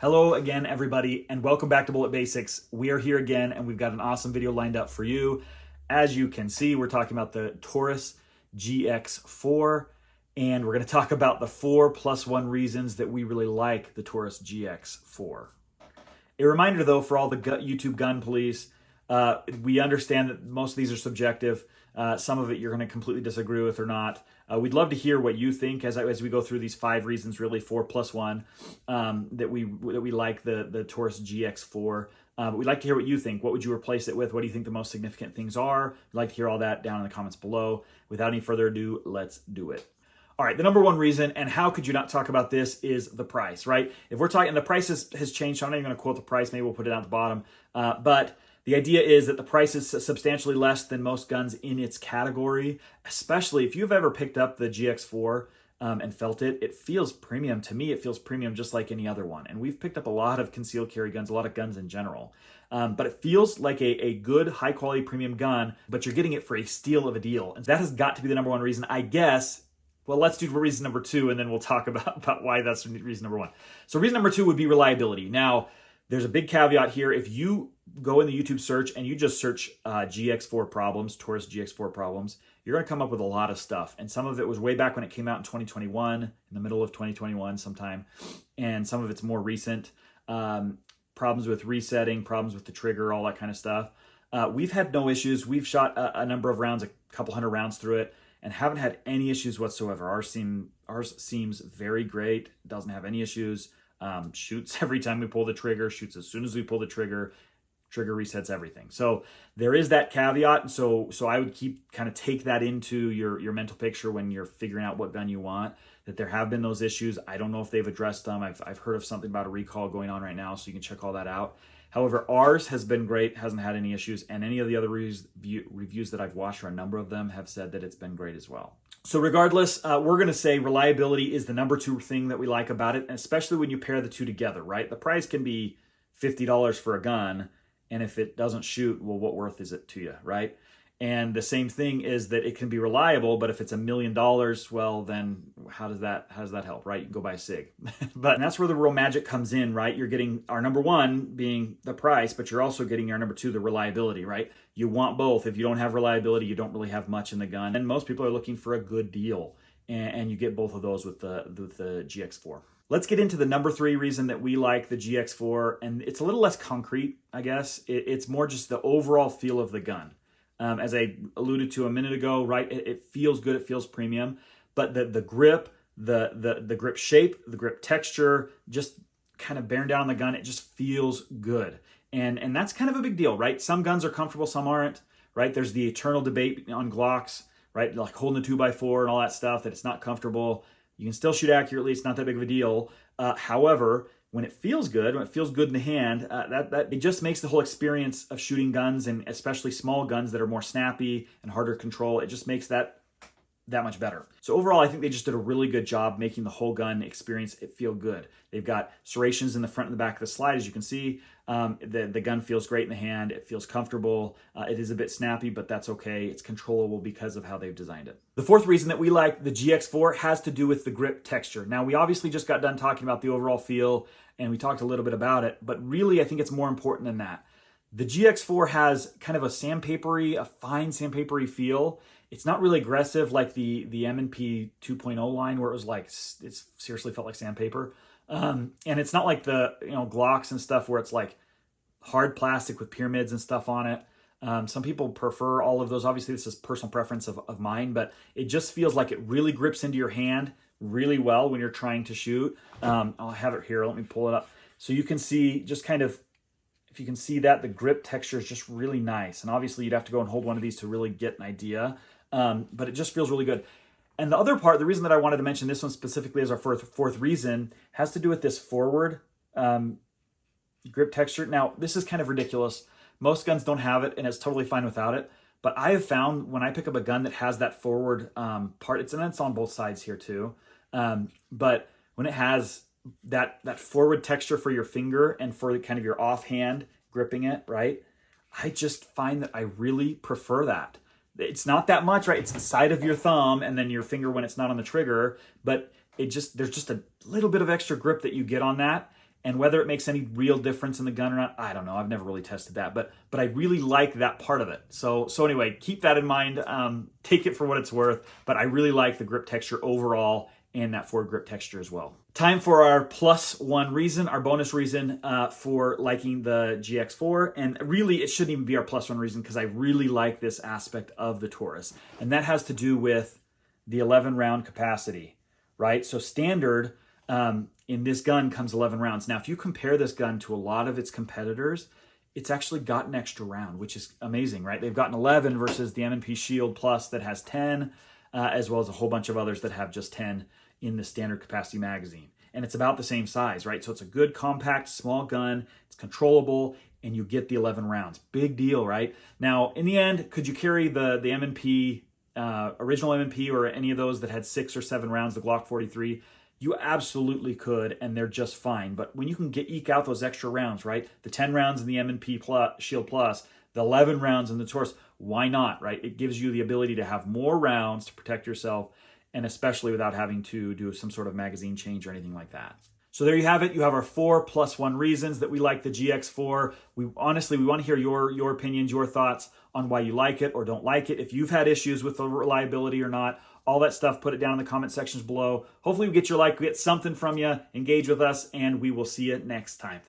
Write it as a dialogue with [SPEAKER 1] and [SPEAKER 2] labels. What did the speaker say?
[SPEAKER 1] Hello again, everybody, and welcome back to Bullet Basics. We are here again, and we've got an awesome video lined up for you. As you can see, we're talking about the Taurus GX4, and we're going to talk about the 4+1 reasons that we really like the Taurus GX4. A reminder, though, for all the YouTube gun police, we understand that most of these are subjective. Some of it you're going to completely disagree with or not. We'd love to hear what you think as we go through these 5 reasons, really 4+1, that we like the Taurus GX4. But we'd like to hear what you think. What would you replace it with? What do you think the most significant things are? We'd like to hear all that down in the comments below. Without any further ado, let's do it. All right, the number one reason, and how could you not talk about this, is the price, right? If we're talking, the price has changed, so I'm not even going to quote the price. Maybe we'll put it at the bottom. But the idea is that the price is substantially less than most guns in its category, especially if you've ever picked up the GX4 and felt it. It feels premium. To me, it feels premium just like any other one. And we've picked up a lot of concealed carry guns, a lot of guns in general. But it feels like a good, high-quality premium gun, but you're getting it for a steal of a deal. And that has got to be the number one reason, I guess. Well, let's do reason number 2, and then we'll talk about why that's reason number 1. So reason number 2 would be reliability. Now, there's a big caveat here. If you go in the YouTube search and you just search GX4 problems, Taurus GX4 problems, you're going to come up with a lot of stuff. And some of it was way back when it came out in 2021, in the middle of 2021 sometime. And some of it's more recent. Problems with resetting, problems with the trigger, all that kind of stuff. We've had no issues. We've shot a number of rounds, a couple hundred rounds through it, and haven't had any issues whatsoever. Ours seems very great. Doesn't have any issues. Shoots every time we pull the trigger, shoots as soon as we pull the trigger resets everything. So there is that caveat. So I would take that into your mental picture when you're figuring out what gun you want, that there have been those issues. I don't know if they've addressed them. I've heard of something about a recall going on right now, so you can check all that out. However, ours has been great, hasn't had any issues, and any of the other reviews that I've watched, or a number of them, have said that it's been great as well. So regardless, we're going to say reliability is the number 2 thing that we like about it, and especially when you pair the two together, right? The price can be $50 for a gun, and if it doesn't shoot, well, what worth is it to you, right? And the same thing is that it can be reliable, but if it's $1 million, well, then how does that help, right? You can go buy a SIG. But that's where the real magic comes in, right? You're getting our number 1 being the price, but you're also getting our number 2, the reliability, right? You want both. If you don't have reliability, you don't really have much in the gun. And most people are looking for a good deal, and you get both of those with the GX4. Let's get into the number 3 reason that we like the GX4, and it's a little less concrete, I guess. It's more just the overall feel of the gun. As I alluded to a minute ago, right? It feels good. It feels premium, but the grip, the grip shape, the grip texture, just kind of bearing down on the gun, it just feels good. And that's kind of a big deal, right? Some guns are comfortable, some aren't, right? There's the eternal debate on Glocks, right? Like holding a 2x4 and all that stuff, that it's not comfortable. You can still shoot accurately. It's not that big of a deal. However, when it feels good in the hand, that it just makes the whole experience of shooting guns, and especially small guns that are more snappy and harder to control, it just makes that much better. So overall, I think they just did a really good job making the whole gun experience feel good. They've got serrations in the front and the back of the slide, as you can see. The gun feels great in the hand. It feels comfortable. It is a bit snappy, but that's okay. It's controllable because of how they've designed it. The 4th reason that we like the GX4 has to do with the grip texture. Now, we obviously just got done talking about the overall feel, and we talked a little bit about it, but really I think it's more important than that. The GX4 has kind of a fine sandpapery feel. It's not really aggressive like the M&P 2.0 line, where it was like, it seriously felt like sandpaper. And it's not like the Glocks and stuff where it's like hard plastic with pyramids and stuff on it. Some people prefer all of those. Obviously, this is personal preference of mine, but it just feels like it really grips into your hand really well when you're trying to shoot. I'll have it here. Let me pull it up. So you can see just kind of, if you can see that, the grip texture is just really nice. And obviously, you'd have to go and hold one of these to really get an idea. But it just feels really good. And the other part, the reason that I wanted to mention this one specifically as our fourth reason, has to do with this forward grip texture. Now, this is kind of ridiculous. Most guns don't have it, and it's totally fine without it. But I have found when I pick up a gun that has that forward part, it's on both sides here too. But when it has that forward texture for your finger and for kind of your offhand gripping it, right? I just find that I really prefer that. It's not that much, right? It's the side of your thumb and then your finger when it's not on the trigger, but there's just a little bit of extra grip that you get on that. And whether it makes any real difference in the gun or not, I don't know. I've never really tested that, but I really like that part of it. So anyway, keep that in mind. Take it for what it's worth, but I really like the grip texture overall and that forward grip texture as well. Time for our +1 reason, our bonus reason for liking the GX4. And really, it shouldn't even be our +1 reason because I really like this aspect of the Taurus. And that has to do with the 11 round capacity, right? So standard in this gun comes 11 rounds. Now, if you compare this gun to a lot of its competitors, it's actually got an extra round, which is amazing, right? They've gotten 11 versus the M&P Shield Plus that has 10, as well as a whole bunch of others that have just 10 in the standard capacity magazine. And it's about the same size, right? So it's a good, compact, small gun. It's controllable, and you get the 11 rounds. Big deal, right? Now, in the end, could you carry the M&P, original M&P, or any of those that had 6 or 7 rounds, the Glock 43? You absolutely could, and they're just fine. But when you can eke out those extra rounds, right? The 10 rounds in the M&P Shield Plus, the 11 rounds in the Taurus, why not, right? It gives you the ability to have more rounds to protect yourself, and especially without having to do some sort of magazine change or anything like that. So there you have it. You have our 4 +1 reasons that we like the GX4. We want to hear your opinions, your thoughts on why you like it or don't like it. If you've had issues with the reliability or not, all that stuff, put it down in the comment sections below. Hopefully we get your like, we get something from you, engage with us, and we will see you next time.